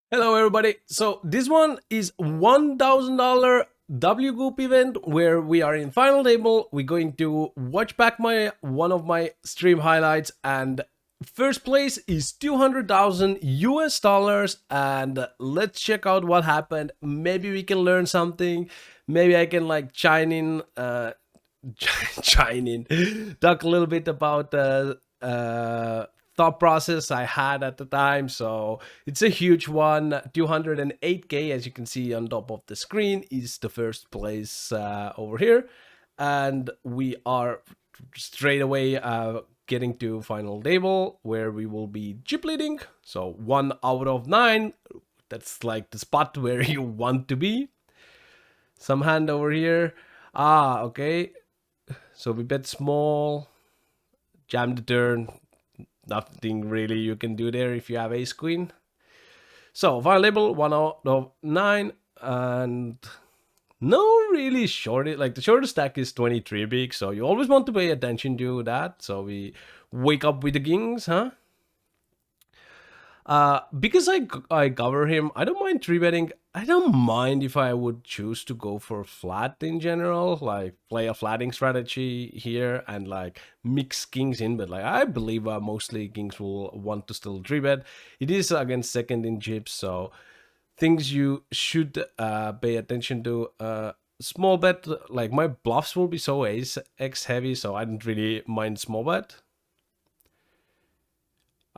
Hello, everybody. So this one is $1,000 WCOOP event where we are in final table. We're going to watch back one of my stream highlights, and first place is 200,000 US dollars. And let's check out what happened. Maybe we can learn something. Maybe I can like chime in, talk a little bit about thought process I had at the time. So it's a huge one. 208K, as you can see on top of the screen, is the first place over here. And we are straight away getting to final table where we will be chip leading. So 1 out of 9. That's like the spot where you want to be. Some hand over here. Okay. So we bet small, jam the turn. Nothing really you can do there if you have ace queen. So final label 1 out of 9, and no really short. Like the shortest stack is 23 big, so you always want to pay attention to that. So we wake up with the kings, huh? Because I cover him, I don't mind three betting. I don't mind if I would choose to go for flat in general, like play a flatting strategy here and like mix kings in. But like I believe mostly kings will want to still three bet. It is against second in chips, so things you should pay attention to. Small bet, like my bluffs will be so ace x heavy, so I don't really mind small bet.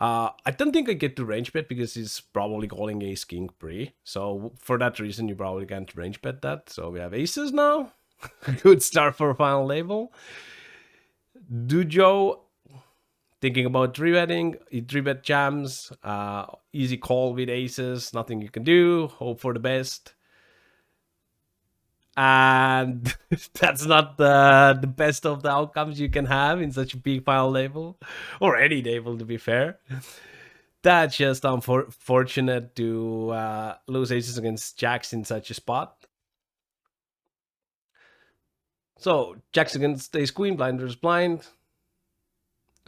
I don't think I get to range bet because he's probably calling ace king pre. So for that reason, you probably can't range bet that. So we have aces now. Good start for final label. Dujo thinking about three betting. He three bet jams. Easy call with aces. Nothing you can do. Hope for the best. And that's not the best of the outcomes you can have in such a big final label, or any label to be fair. That's just unfortunate to lose aces against jacks in such a spot. So jacks against ace queen, blind versus blind,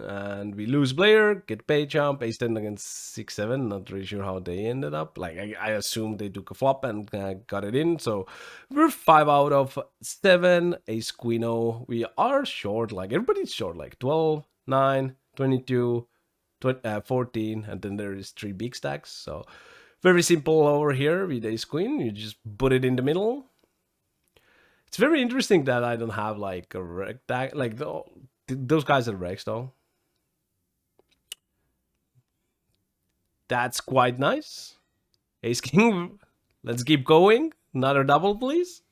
and we lose player, get pay jump, ace 10 against 6-7. Not really sure how they ended up. Like I assume they took a flop and got it in. So we're 5 out of 7. Ace queen o. We are short. Like everybody's short. Like 12, 9, 22, 14, and then there is 3 big stacks. So very simple over here with ace queen. You just put it in the middle. It's very interesting that I don't have like a rectangle. Like those guys are rex though. That's quite nice. Ace king. Let's keep going. Another double, please.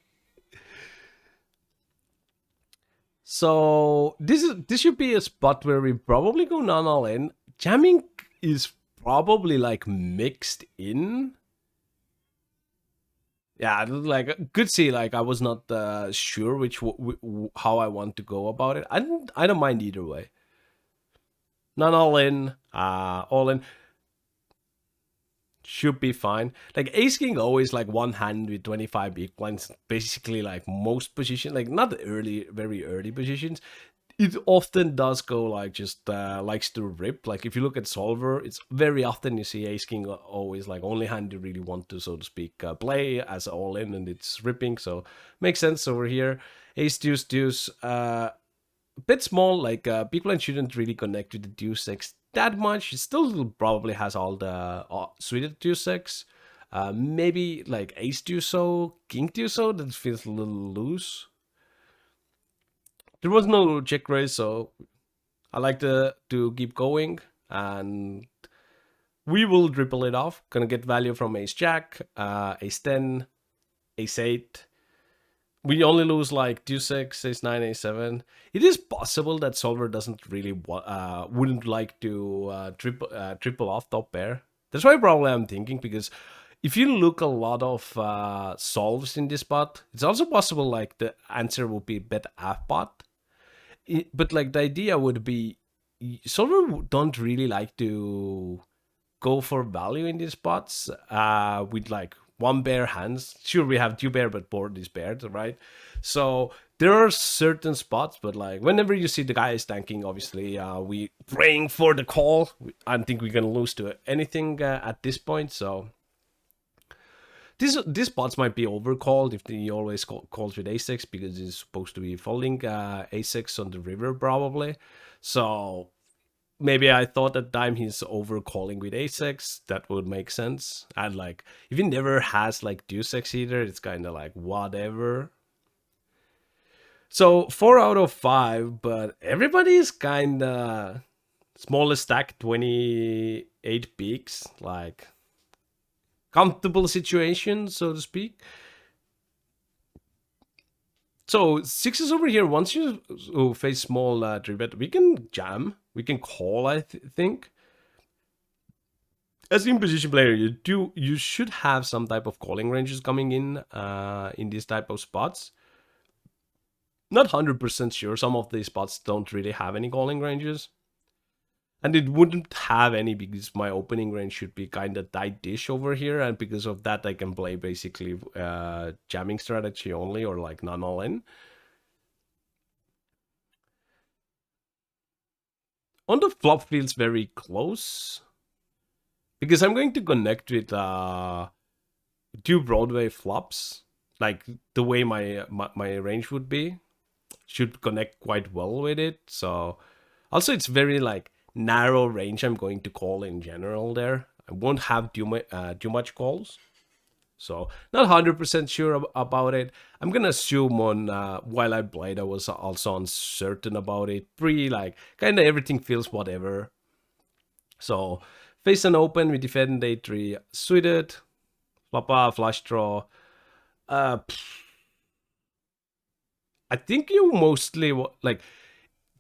So this should be a spot where we probably go non all in. Jamming is probably like mixed in. Yeah, like could see like I was not sure how I want to go about it. I don't mind either way. Non all in, all in should be fine. Like ace king always like one hand with 25 big blinds, basically like most positions, like not early, very early positions. It often does go like just likes to rip. Like if you look at solver, it's very often you see ace king always like only hand you really want to, so to speak, play as all in, and it's ripping. So makes sense over here. Ace deuce deuce, bit small. Like big blind shouldn't really connect to the deuce x that much. It still probably has all the suited deuce x. Maybe like ace deuce so, king deuce so. That feels a little loose. There was no check raise, so I like to keep going, and we will dribble it off. Gonna get value from ace jack, ace 10, ace 8. We only lose like deuce 6, ace 9, ace 7. It is possible that solver doesn't really wouldn't like to triple off top pair. That's why probably I'm thinking, because if you look a lot of solves in this spot, it's also possible like the answer will be bet half pot. But like the idea would be solver don't really like to go for value in these spots with like one pair hands. Sure, we have two pair, but board is paired, right? So there are certain spots, but like whenever you see the guy is tanking, obviously we praying for the call. I don't think we're gonna lose to anything at this point. So This spots might be overcalled if he always calls with a6 because he's supposed to be folding a6 on the river probably. So maybe I thought at the time he's overcalling with a6. That would make sense. And like if he never has like deuce x either, it's kind of like whatever. So 4 out of 5, but everybody is kind of smallest stack 28 peaks, like comfortable situation, so to speak. So sixes over here. Once you face small 3-bet, we can jam. We can call. I think. As in position player, you should have some type of calling ranges coming in these type of spots. Not 100% sure. Some of these spots don't really have any calling ranges. And it wouldn't have any because my opening range should be kind of tight dish over here. And because of that, I can play basically jamming strategy only or like none all in. On the flop feels very close. Because I'm going to connect with 2 Broadway flops. Like the way my range would be. Should connect quite well with it. So also it's very like narrow range I'm going to call in general there. I won't have too much calls. So not 100% sure about it. I'm gonna assume on while I played I was also uncertain about it. Like kind of everything feels whatever. So face and open, we defend a3 suited, flop flush draw. I think you mostly like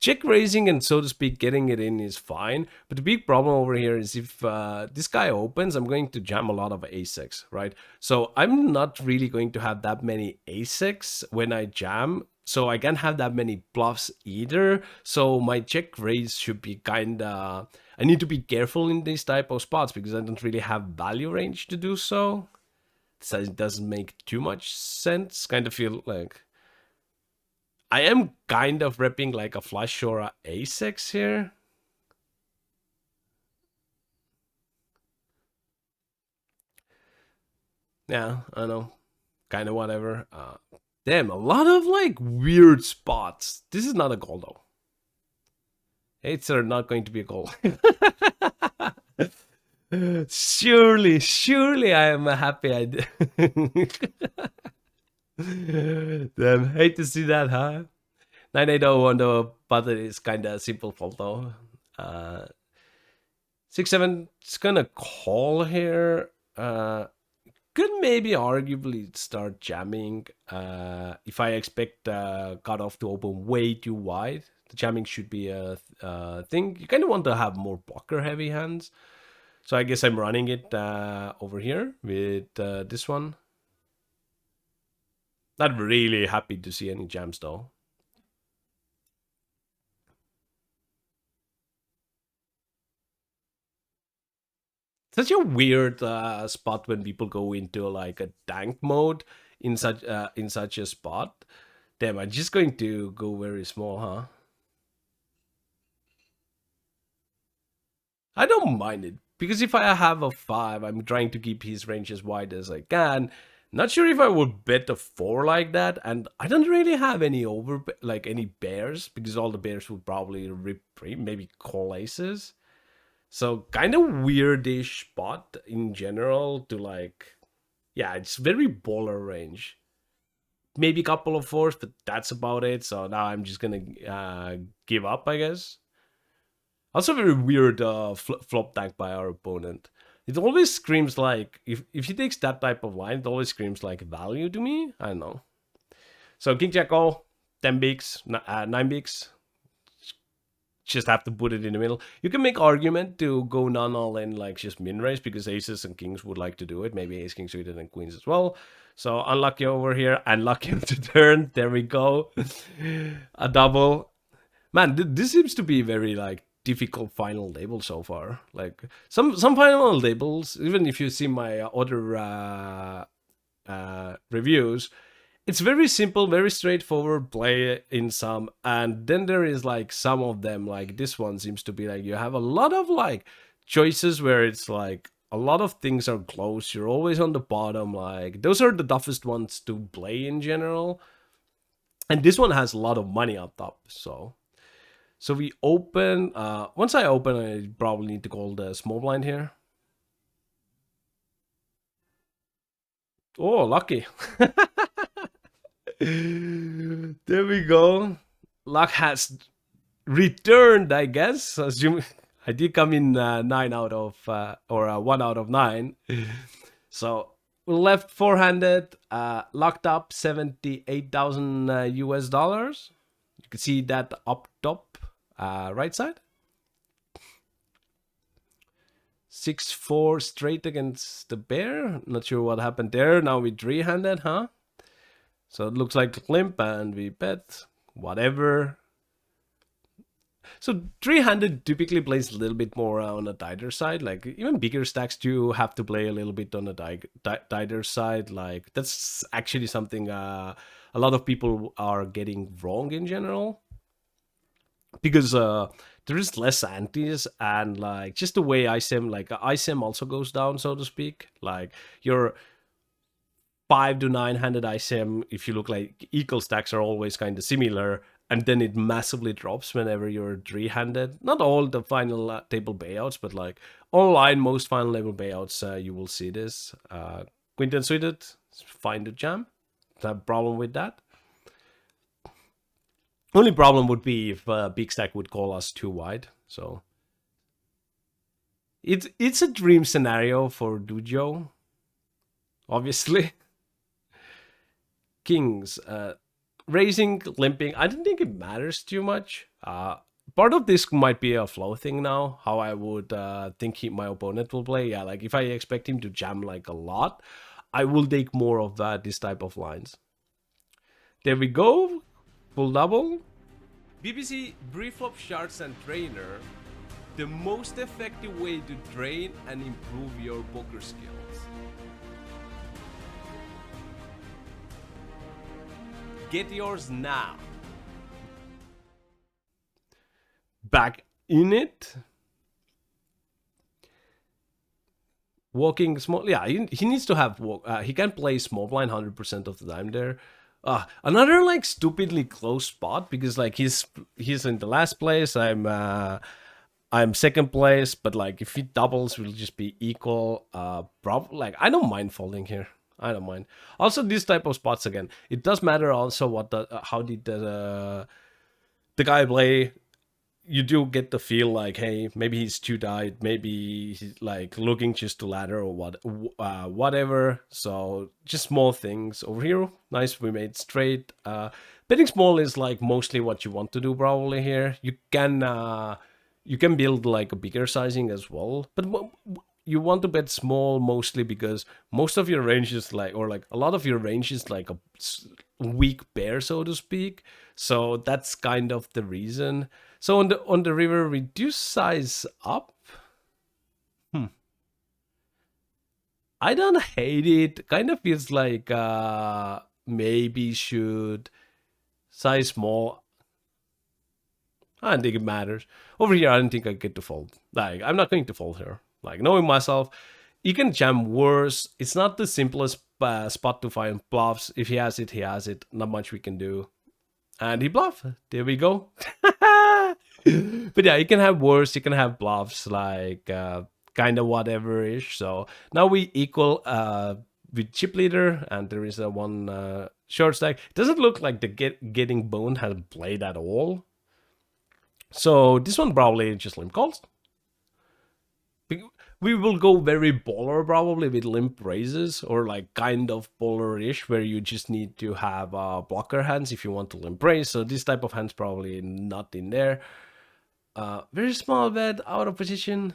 check raising and so to speak getting it in is fine, but the big problem over here is if this guy opens, I'm going to jam a lot of a6, right? So I'm not really going to have that many a6 when I jam, so I can't have that many bluffs either. So my check raise should be kind of, I need to be careful in these type of spots because I don't really have value range to do so. So it doesn't make too much sense. Kind of feel like I am kind of repping like a flush or a a6 here. Yeah, I know. Kind of whatever. Damn, a lot of like weird spots. This is not a goal though. Eights are not going to be a goal. surely I am happy I did. Damn, hate to see that, huh? 980 on the button is kind of simple fault though. 6-7 is gonna call here. Could maybe arguably start jamming if I expect cutoff to open way too wide. The jamming should be a thing. You kind of want to have more blocker heavy hands. So I guess I'm running it over here with this one. Not really happy to see any jams though. Such a weird spot when people go into like a tank mode in such a spot. Damn, I'm just going to go very small, huh? I don't mind it because if I have a 5, I'm trying to keep his range as wide as I can. Not sure if I would bet a 4 like that, and I don't really have any any bears because all the bears would probably rip maybe call aces. So kind of weirdish spot in general to like, yeah, it's very baller range. Maybe a couple of 4s, but that's about it. So now I'm just gonna give up, I guess. Also very weird flop tank by our opponent. It always screams like, if he takes that type of line, it always screams like value to me. I don't know. So king jack all, 10 bigs, 9 bigs. Just have to put it in the middle. You can make argument to go none all in like just min raise because aces and kings would like to do it. Maybe ace king suited and queens as well. So unlucky over here, unlucky to turn. There we go. A double. Man, this seems to be very like difficult final table so far. Like some final tables, even if you see my other reviews, it's very simple, very straightforward play in some, and then there is like some of them, like this one seems to be like you have a lot of like choices where it's like a lot of things are close. You're always on the bottom. Like those are the toughest ones to play in general. And this one has a lot of money up top. So we open. Once I open, I probably need to call the small blind here. Oh, lucky. There we go. Luck has returned, I guess. Assume I did come in 1 out of 9. So we left four-handed, locked up 78,000 US dollars. You can see that up top, right side. 6-4 straight against the bear. Not sure what happened there. Now we three-handed, huh? So it looks like limp, and we bet whatever. So three-handed typically plays a little bit more on the tighter side. Like even bigger stacks do have to play a little bit on the tighter side. Like that's actually something a lot of people are getting wrong in general, because there is less antes, and like just the way ISIM, like ISIM also goes down, so to speak. Like your 5 to 9-handed ISIM, if you look like equal stacks, are always kind of similar, and then it massively drops whenever you're three-handed. Not all the final table payouts, but like online, most final level payouts, you will see this. Quinten suited, fine to jam. No problem with that. Only problem would be if big stack would call us too wide. So it's a dream scenario for Dujo, obviously. Kings, raising, limping. I don't think it matters too much. Part of this might be a flow thing now, how I would think my opponent will play. Yeah, like if I expect him to jam like a lot, I will take more of this type of lines. There we go. Full double. BBC Brieflop Shards and Trainer. The most effective way to train and improve your poker skills. Get yours now. Back in it. Walking small. Yeah, he needs to have walk. He can play small blind 100% of the time there. Another like stupidly close spot, because like he's in the last place. I'm second place, but like if he doubles, we'll just be equal. Probably like I don't mind folding here. I don't mind. Also, this type of spots again, it does matter also what how did the guy play. You do get the feel like, hey, maybe he's too tight, maybe he's like looking just to ladder or whatever. So just small things over here. Nice, we made straight. Betting small is like mostly what you want to do probably here. You can build like a bigger sizing as well, but you want to bet small mostly because most of your range is like, or like a lot of your range is like a weak pair, so to speak. So that's kind of the reason. So on the river, reduce size up. I don't hate it. Kind of feels like maybe should size small. I don't think it matters. Over here, I don't think I get to fold. Like, I'm not going to fold here. Like, knowing myself, you can jam worse. It's not the simplest spot to find bluffs. If he has it, he has it. Not much we can do. And he bluffed. There we go. But yeah, you can have worse. You can have bluffs, like kind of whatever-ish. So now we equal with chip leader, and there is a one short stack. It doesn't look like the getting boned has played at all. So this one probably just limp calls. We will go very baller probably with limp raises, or like kind of baller-ish, where you just need to have blocker hands if you want to limp raise. So this type of hands probably not in there. Very small bet, out of position.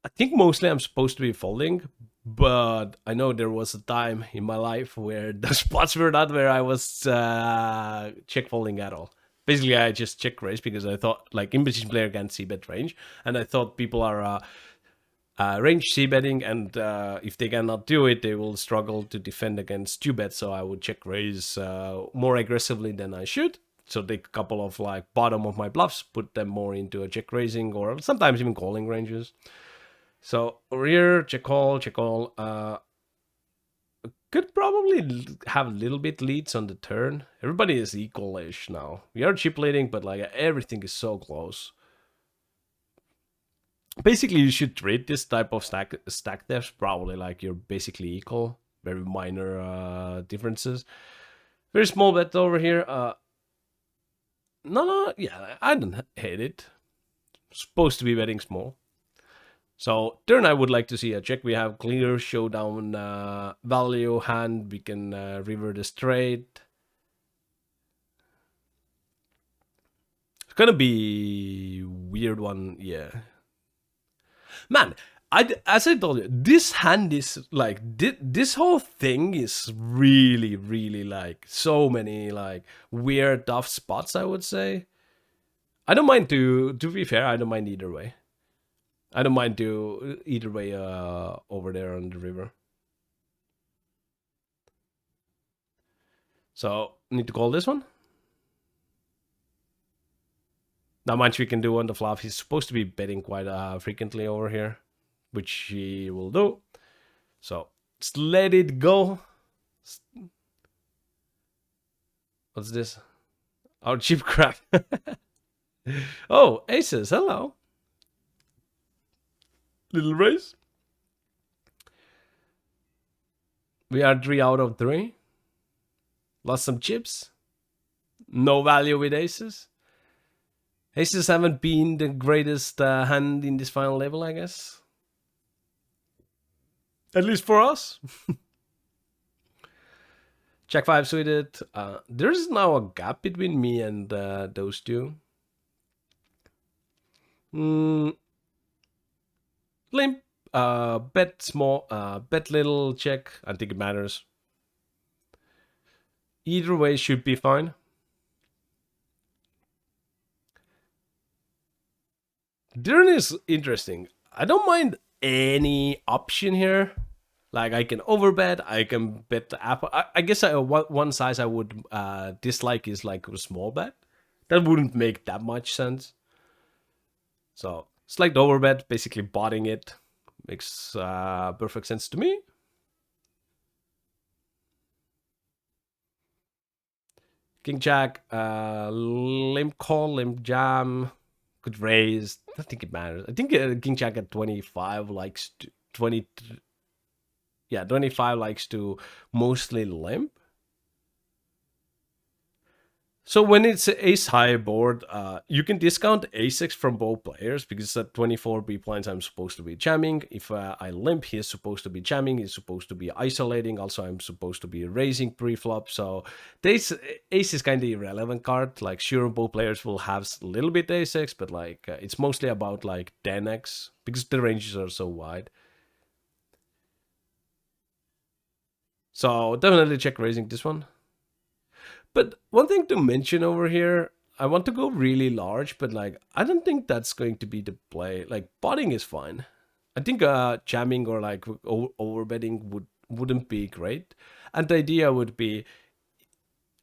I think mostly I'm supposed to be folding, but I know there was a time in my life where the spots were not where I was check folding at all. Basically, I just check raise because I thought like in position player can't see bet range, and I thought people are range c betting, and if they cannot do it, they will struggle to defend against 2-bet. So I would check raise more aggressively than I should. So take a couple of like bottom of my bluffs, put them more into a check raising or sometimes even calling ranges. So over here, check call, check call. Could probably have a little bit leads on the turn. Everybody is equal-ish now. We are chip leading, but like everything is so close. Basically, you should treat this type of stack depths probably like you're basically equal. Very minor differences. Very small bet over here. No, yeah, I don't hate it. Supposed to be betting small. So turn I would like to see a check. We have clear showdown value hand. We can river the straight. It's gonna be weird one, yeah. Man, as I told you, this hand is like this whole thing is really, really like so many like weird tough spots. I would say. I don't mind to be fair. I don't mind either way. I don't mind to either way over there on the river. So need to call this one. Not much we can do on the flop. He's supposed to be betting quite frequently over here, which he will do. So let's let it go. What's this? Our cheap crack. Oh, aces. Hello. Little raise. We are 3 out of 3. Lost some chips. No value with aces. Aces haven't been the greatest hand in this final level, I guess. At least for us. Jack 5 suited. There's now a gap between me and those two. Limp. Bet small. Bet little. Check. I think it matters. Either way should be fine. Turn is interesting. I don't mind any option here. Like I can overbet, I can bet the apple. I guess one size I would dislike is like a small bet. That wouldn't make that much sense. So slight overbet, basically botting it, makes perfect sense to me. King Jack, limp call, limp jam, could raise. I don't think it matters. I think King Jack at 25 likes to 20. Yeah, 25 likes to mostly limp. So when it's ace high board, you can discount ace-6 from both players because at 24 B blinds I'm supposed to be jamming. If I limp, he's supposed to be jamming. He's supposed to be isolating. Also, I'm supposed to be raising pre-flop. So this ace is kind of irrelevant card. Like sure, both players will have a little bit ace-6, but like it's mostly about like 10x because the ranges are so wide. So definitely check raising this one. But one thing to mention over here, I want to go really large, but like I don't think that's going to be the play. Like potting is fine. I think jamming or like overbetting wouldn't be great. And the idea would be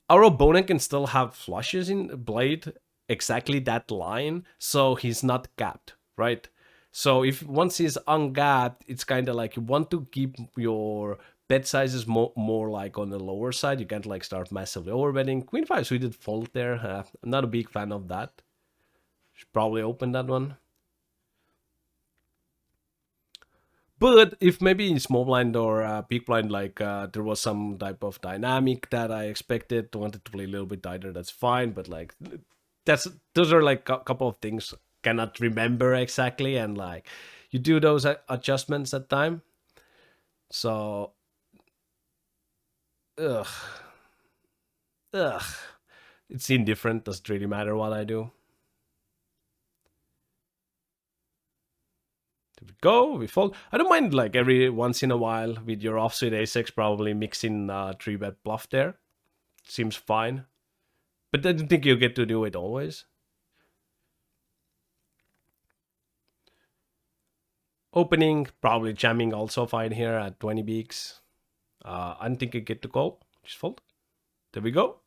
our opponent can still have flushes in blade exactly that line, so he's not capped, right? So if once he's ungapped, it's kind of like you want to keep your bet size is more like on the lower side. You can't like start massively overbetting. Queen 5 suited fold there. I'm not a big fan of that. Should probably open that one. But if maybe in small blind or big blind, like there was some type of dynamic that I expected, wanted to play a little bit tighter, that's fine. But like those are like a couple of things cannot remember exactly, and like you do those adjustments at time. So ugh. It's indifferent. Doesn't really matter what I do. There we go. We fold. I don't mind like every once in a while with your offsuit a6 probably mixing 3-bet bluff there. Seems fine. But I don't think you get to do it always. Opening, probably jamming also fine here at 20 bigs. I don't think you get to call. Just fold. There we go.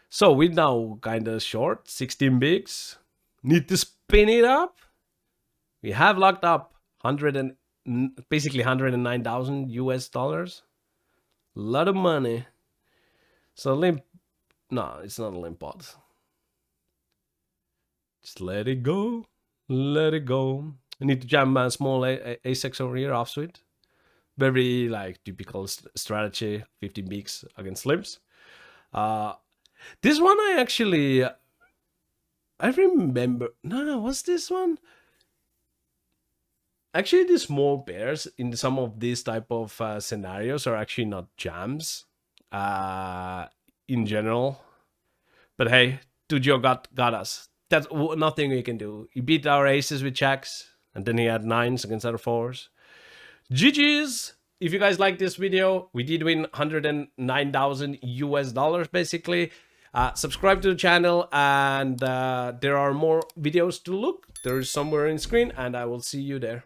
So we're now kind of short, 16 bigs. Need to spin it up. We have locked up basically 109,000 US dollars. A lot of money. So limp. No, it's not a limp pod. Just let it go. Let it go. I need to jam a small A6 over here, offsuit. Very like typical strategy, 15 bigs against slims. This one I remember. No, what's this one? Actually, the small pairs in some of these type of scenarios are actually not jams in general. But hey, Tujo got us. That's nothing we can do. He beat our aces with jacks, and then he had nines against our fours. GG's. If you guys like this video, we did win 109,000 US dollars basically. Subscribe to the channel, and there are more videos to look. There is somewhere in screen, and I will see you there.